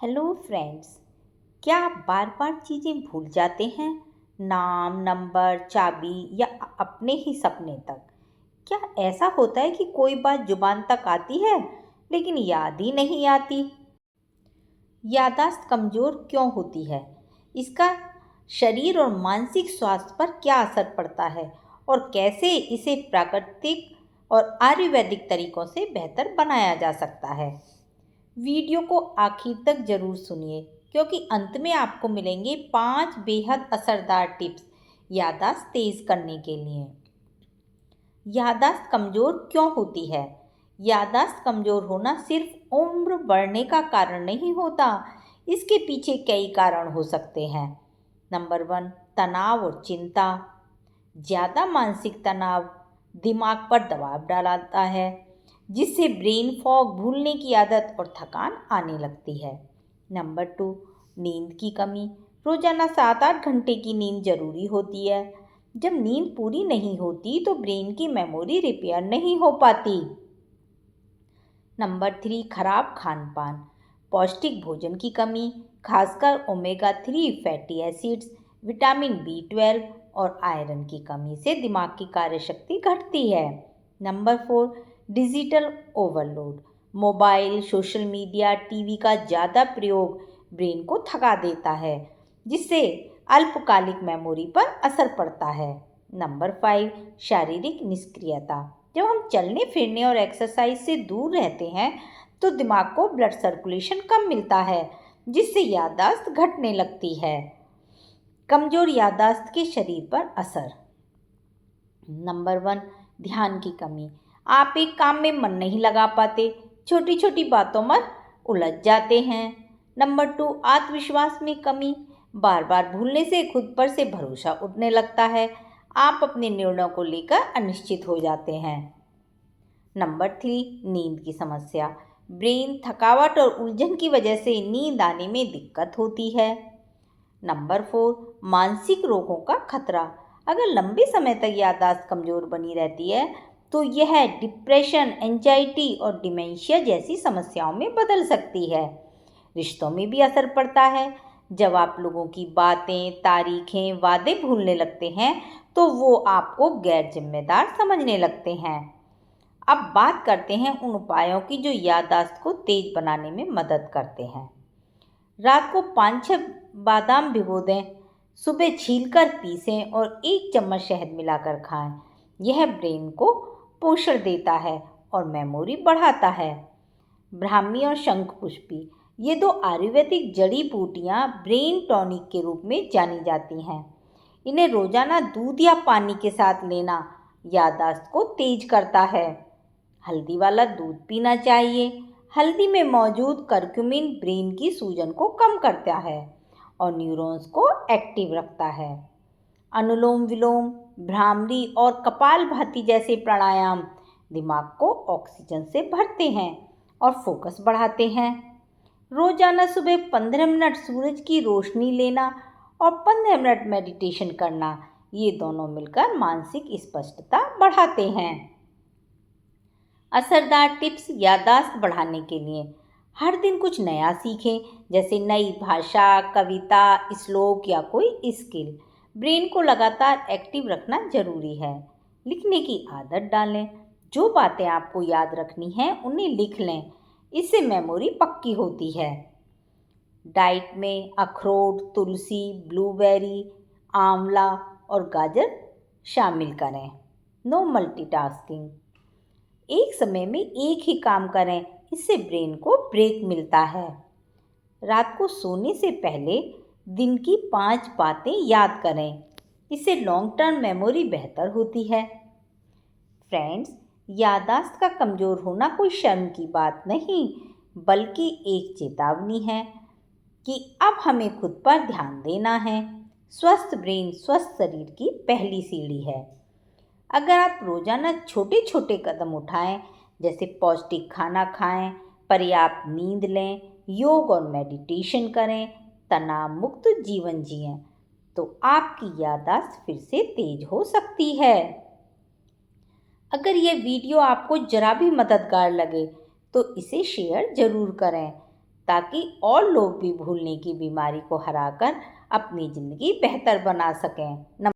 Hello friends. क्या आप बार बार चीज़ें भूल जाते हैं? नाम, नंबर, चाबी या अपने ही सपने तक? क्या ऐसा होता है कि कोई बात जुबान तक आती है लेकिन याद ही नहीं आती? याददाश्त कमज़ोर क्यों होती है? इसका शरीर और मानसिक स्वास्थ्य पर क्या असर पड़ता है और कैसे इसे प्राकृतिक और आयुर्वेदिक तरीकों से बेहतर बनाया जा सकता है? वीडियो को आखिर तक जरूर सुनिए, क्योंकि अंत में आपको मिलेंगे 5 बेहद असरदार टिप्स याददाश्त तेज करने के लिए। याददाश्त कमज़ोर क्यों होती है? याददाश्त कमज़ोर होना सिर्फ उम्र बढ़ने का कारण नहीं होता, इसके पीछे कई कारण हो सकते हैं। नंबर 1, तनाव और चिंता। ज़्यादा मानसिक तनाव दिमाग पर दबाव डालता है, जिससे ब्रेन फॉग, भूलने की आदत और थकान आने लगती है। नंबर 2, नींद की कमी। रोजाना 7-8 घंटे की नींद जरूरी होती है। जब नींद पूरी नहीं होती तो ब्रेन की मेमोरी रिपेयर नहीं हो पाती। नंबर 3, खराब खान पान। पौष्टिक भोजन की कमी, खासकर omega 3 fatty acids, vitamin B12 और आयरन की कमी से दिमाग की कार्यशक्ति घटती है। Number 4, digital overload. Mobile, social media, TV का ज़्यादा प्रयोग ब्रेन को थका देता है, जिससे अल्पकालिक मेमोरी पर असर पड़ता है। नंबर 5, शारीरिक निष्क्रियता। जब हम चलने फिरने और एक्सरसाइज से दूर रहते हैं तो दिमाग को ब्लड सर्कुलेशन कम मिलता है, जिससे याददाश्त घटने लगती है। कमजोर याददाश्त के शरीर पर असर। नंबर 1, ध्यान की कमी। आप एक काम में मन नहीं लगा पाते, छोटी छोटी बातों में उलझ जाते हैं। नंबर 2, आत्मविश्वास में कमी। बार बार भूलने से खुद पर से भरोसा उठने लगता है। आप अपने निर्णयों को लेकर अनिश्चित हो जाते हैं। नंबर 3, नींद की समस्या। ब्रेन थकावट और उलझन की वजह से नींद आने में दिक्कत होती है। नंबर 4, मानसिक रोगों का खतरा। अगर लंबे समय तक याददाश्त कमजोर बनी रहती है तो यह डिप्रेशन, एंजाइटी और डिमेंशिया जैसी समस्याओं में बदल सकती है। रिश्तों में भी असर पड़ता है। जब आप लोगों की बातें, तारीखें, वादे भूलने लगते हैं तो वो आपको गैर जिम्मेदार समझने लगते हैं। अब बात करते हैं उन उपायों की जो याददाश्त को तेज बनाने में मदद करते हैं। रात को 5-6 बादाम भिगो दें, सुबह छीलकर पीसें और 1 चम्मच शहद मिलाकर खाएं। यह ब्रेन को पोषण देता है और मेमोरी बढ़ाता है। ब्राह्मी और शंखपुष्पी, ये 2 आयुर्वेदिक जड़ी बूटियां ब्रेन टॉनिक के रूप में जानी जाती हैं। इन्हें रोजाना दूध या पानी के साथ लेना याददाश्त को तेज करता है। हल्दी वाला दूध पीना चाहिए। हल्दी में मौजूद करक्यूमिन ब्रेन की सूजन को कम करता है और न्यूरॉन्स को एक्टिव रखता है। अनुलोम विलोम, भ्रामरी और कपालभाति जैसे प्राणायाम दिमाग को ऑक्सीजन से भरते हैं और फोकस बढ़ाते हैं। रोजाना सुबह 15 मिनट सूरज की रोशनी लेना और 15 मिनट मेडिटेशन करना, ये दोनों मिलकर मानसिक स्पष्टता बढ़ाते हैं। असरदार टिप्स याददाश्त बढ़ाने के लिए: हर दिन कुछ नया सीखें, जैसे नई भाषा, कविता, श्लोक या कोई स्किल। ब्रेन को लगातार एक्टिव रखना जरूरी है। लिखने की आदत डालें। जो बातें आपको याद रखनी हैं उन्हें लिख लें, इससे मेमोरी पक्की होती है। डाइट में अखरोट, तुलसी, ब्लूबेरी, आंवला और गाजर शामिल करें। नो मल्टीटास्किंग, एक समय में एक ही काम करें, इससे ब्रेन को ब्रेक मिलता है। रात को सोने से पहले दिन की 5 बातें याद करें, इससे लॉन्ग टर्म मेमोरी बेहतर होती है। फ्रेंड्स, याददाश्त का कमज़ोर होना कोई शर्म की बात नहीं, बल्कि एक चेतावनी है कि अब हमें खुद पर ध्यान देना है। स्वस्थ ब्रेन स्वस्थ शरीर की पहली सीढ़ी है। अगर आप रोजाना छोटे छोटे कदम उठाएं, जैसे पौष्टिक खाना खाएं, पर्याप्त नींद लें, योग और मेडिटेशन करें, तनाव मुक्त जीवन जिएं, तो आपकी याददाश्त फिर से तेज हो सकती है। अगर यह वीडियो आपको जरा भी मददगार लगे तो इसे शेयर जरूर करें, ताकि और लोग भी भूलने की बीमारी को हराकर अपनी ज़िंदगी बेहतर बना सकें।